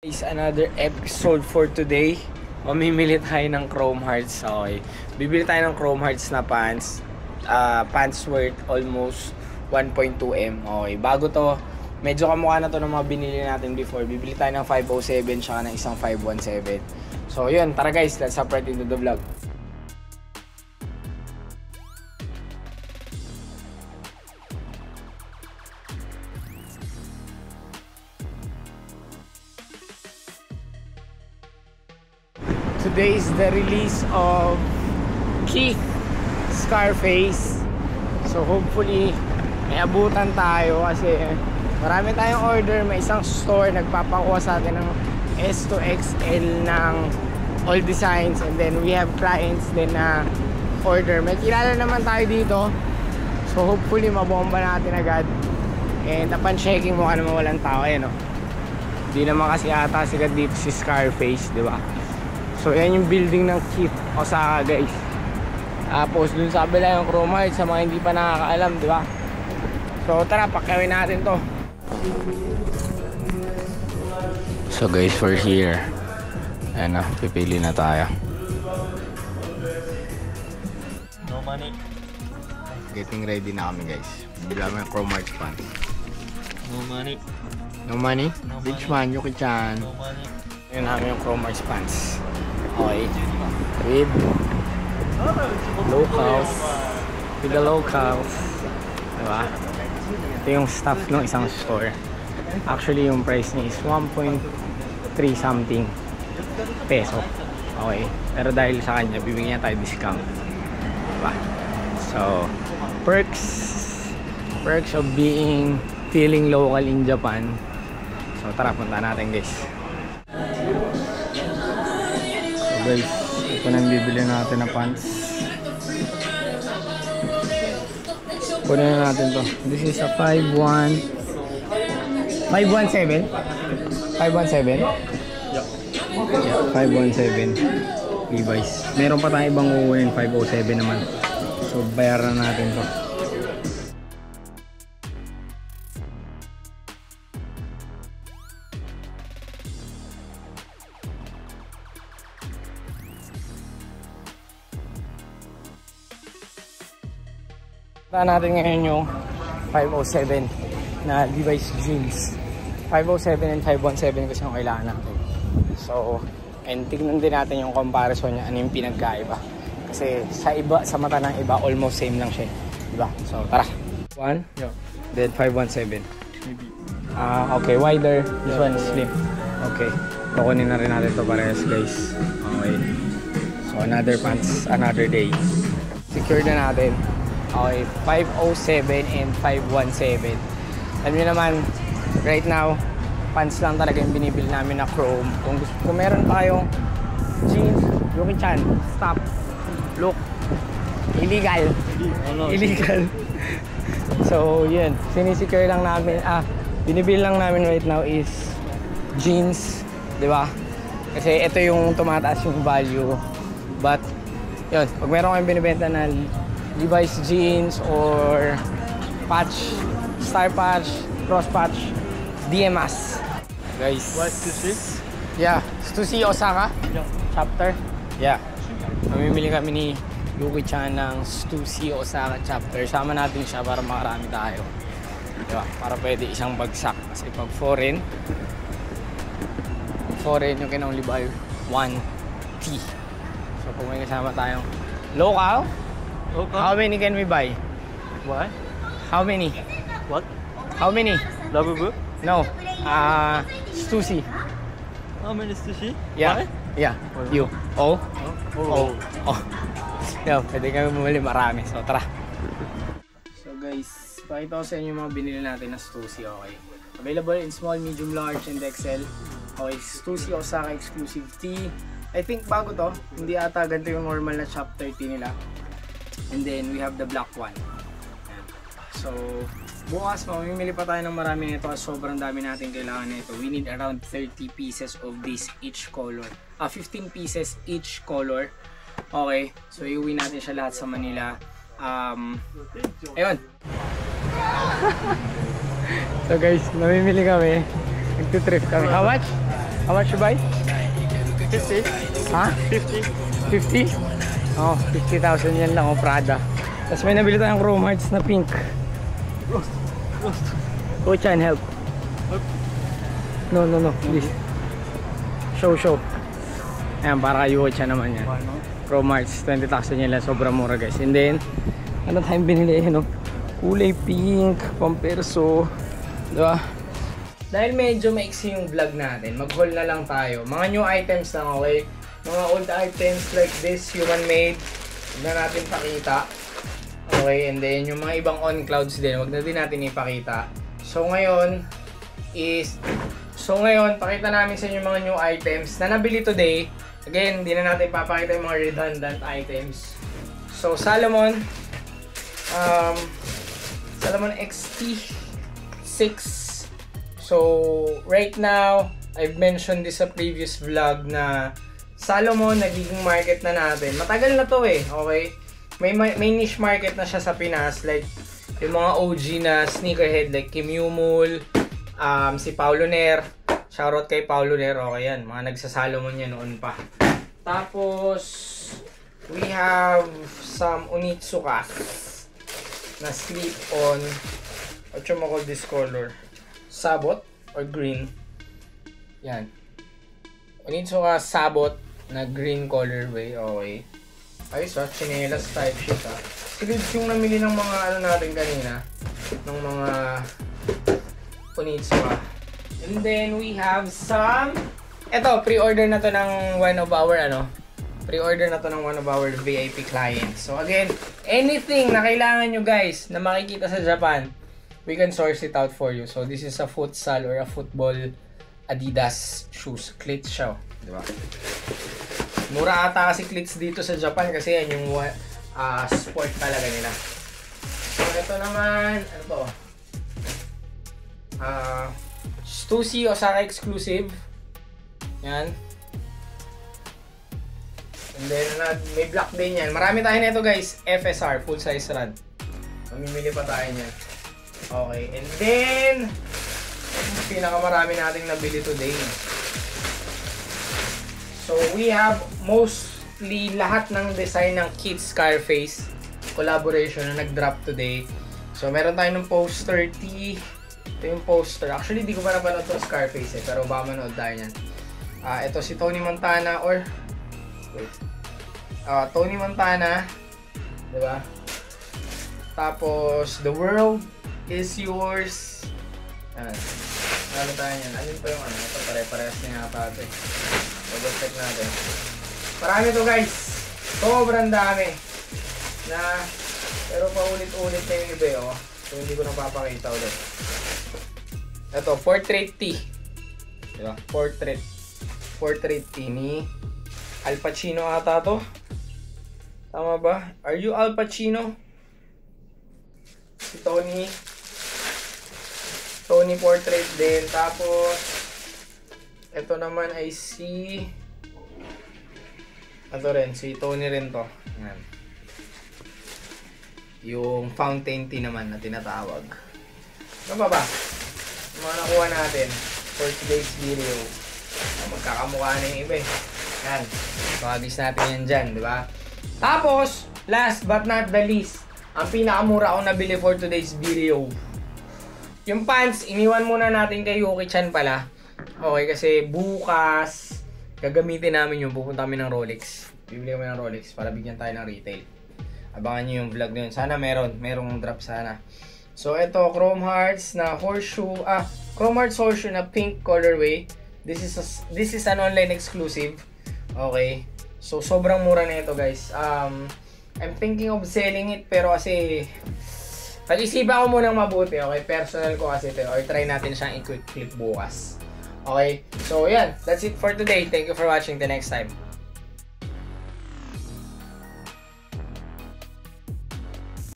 Is another episode for today. Mamimili tayo ng Chrome Hearts. Okay. Bibili tayo ng Chrome Hearts na pants. Pants worth almost 1.2M. Okay. Bago to, medyo kamukha na to ng mga binili natin before. Bibili tayo ng 507 tsaka ng isang 517. So yun, tara guys, let's hop right into the vlog. Today is the release of Keith Scarface. So hopefully may abutan tayo kasi marami tayong order. May isang store nagpapakuha sa atin ng S to XL ng all designs, and then we have clients din na order. May kilala naman tayo dito, so hopefully mabomba natin agad. And upon checking, mukha naman walang tao. Ayan o, hindi naman kasi ata sikat dito si Scarface, di ba? So yan yung building ng Keith Osaka guys. Tapos dun sa kabila yung Chrome Hearts sa mga hindi pa nakakaalam, di ba? So tara, pakyawin natin to. So guys, we're here. Ayan na, pipili na tayo. No money. Getting ready na kami guys. Bibili kami yung Chrome Hearts pants. No money. No money? No Rich money. man, Yuki-chan. No money. Yun namin yung Chrome Hearts pants. Okay. With locals. With the locals. Diba? Ito yung stuff ng isang store. Actually yung price niya is 1.3 something peso. Okay. Pero dahil sa kanya, bibigyan niya tayo discount. Diba? So, perks of feeling local in Japan. So tara, punta natin guys. So guys, ito na bibili natin na pants. Kunin na natin to. This is a 517? 517? Yeah, 517 Levi's. Meron pa tayong ibang kukunin, 507 naman. So bayaran natin to. Punta natin ngayon yung 507 na Levi's jeans. 507 and 517 kasi yung kailangan natin. So, and tignan din natin yung comparison niya, ano yung pinagkaiba. Kasi sa iba, sa mata ng iba, almost same lang siya. Diba? So, tara. One? Yeah. Then 517. Maybe. Okay, wider. This one is slim. Okay. Kukunin na rin natin ito parehas guys. Okay. So, another pants, another day. Secure na natin. Okay, 507 and 517. Alam nyo naman, right now, pants lang talaga yung binibili namin na Chrome. Kung meron pa kayong jeans, Yuki-chan, stop, look, illegal. Illegal. So, yun. Sinisecure lang namin, binibili lang namin right now is jeans, di ba? Kasi ito yung tumataas yung value. But, yun, pag meron kayong binibenta na Levi's jeans or patch, star patch, cross patch, DM us. Guys. What to see? Yeah, to see Osaka Yeah. chapter. Yeah. Mamimili kami ni Yuki-chan ng Stussy Osaka chapter. Sama natin siya para makarami tayo. Diba? Para pwede isang bagsak. Kasi pag foreign yung can only buy 1T. So kung may kasama tayong local, Okay. how many can we buy? What? How many? What? How many? Labubu? No. Stussy. How many sushi? Yeah. Why? Yeah. You. Oh. Oh. Oh. Yeah, pwede kami bumili marami. So tara. So guys, pakita ko sa inyo yung mga binili natin na Stussy. Okay. Available in small, medium, large, and XL. Okay. Stussy Osaka exclusive tee. I think bago to. Hindi ata ganito yung normal na chapter tee nila. And then we have the black one. So bukas mamimili pa tayo ng marami nito kasi sobrang dami natin kailangan nito. We need around 30 pieces of this each color. 15 pieces each color. Okay, so iuwi natin siya lahat sa Manila. Ayun. So guys, namimili kami. Nagtitrip kami. How much? How much you buy? 50. Ha? 50. 50? Oh, 50,000 yan lang, oh, Prada. Tapos may nabili tayong Chrome Hearts na pink. Roast. Roast. Coach and help. Help. No, please. Show. Ayan, para kayo siya naman yan. Why not? Chrome Hearts, 20,000 yan lang, sobrang mura guys. And then, ano tayong binili, no? Kulay pink, pamperso. Diba? Dahil medyo maiksi yung vlog natin, mag-haul na lang tayo. Mga new items lang, okay? Mga old items like this, human made, huwag na natin pakita. Okay, and then yung mga ibang on clouds din, huwag na din natin ipakita. So ngayon, pakita namin sa inyo yung mga new items na nabili today. Again, hindi na natin papakita yung mga redundant items. So, Salomon XT6. So, right now, I've mentioned this sa previous vlog na Salomon, nagiging market na natin. Matagal na to eh, okay? May niche market na siya sa Pinas, like yung mga OG na sneakerhead like Kim Yumul, si Paulo Ner. Shoutout kay Paulo Ner, okay yan. Mga nagsa-Salomon yan noon pa. Tapos, we have some Onitsuka na slip-on. What you call this color? Sabot or green. Yan. Onitsuka Sabot na green colorway. Okay. Ayos ha. Chinelas type shit ha. Silids yung namili ng mga ano natin kanina. Ng mga Onitsuka. And then we have some... Eto, pre-order na to ng one of our VIP clients. So again, anything na kailangan nyo guys na makikita sa Japan, we can source it out for you. So this is a futsal or a football Adidas shoes. Cleats siya. Diba? Mura ata kasi cleats dito sa Japan kasi yan yung sport talaga nila. So ito naman, ano to? Stussy Osaka exclusive. Yan. And then may black din yan. Marami tayo nito guys. FSR, full size rod. Mamimili pa tayo niyan. Okay, and then pinakamarami nating nabili today. So we have mostly lahat ng design ng Kid Scarface collaboration na nag-drop today. So meron tayo ng poster tee. Ito yung poster. Actually di ko pa napanood itong Scarface pero baka manood tayo niyan. Ito si Tony Montana or wait. Tony Montana, 'di ba? Tapos The World is Yours. Ano tayo yan? Alin pa yung ano? Ito pare-parehas na yata ito eh. Double check natin. Marami to guys. Sobrang dami. Pero paulit-ulit na yung iba oh. So hindi ko napapakita ulit. Ito, Portrait Tee. Diba? Portrait Tee ni Al Pacino ata to. Tama ba? Are you Al Pacino? Si Tony portrait din. Tapos ito naman ay si si Tony rin to. Ayan. Yung fountain tea naman na tinatawag. Ano ba? Yung mga nakuha natin for today's video. Magkakamukha na yung iba eh. Yan. Pagis natin yan dyan, di ba? Tapos, last but not the least, ang pinakamura akong nabili for today's video. Yung pants, iniwan muna natin kay Yuki-chan pala. Okay, kasi bukas, gagamitin namin yung pupunta kami ng Rolex. Bibili kami ng Rolex para bigyan tayo ng retail. Abangan nyo yung vlog na yun. Sana merong drop sana. So, ito, Chrome Hearts na horseshoe, Chrome Hearts horseshoe na pink colorway. This is an online exclusive. Okay. So, sobrang mura na ito, guys. I'm thinking of selling it, pero kasi pag-isipan ko munang mabuti, okay? Personal ko kasi ito, or try natin siyang i-quick clip bukas. Okay? So, yan. That's it for today. Thank you for watching. The next time.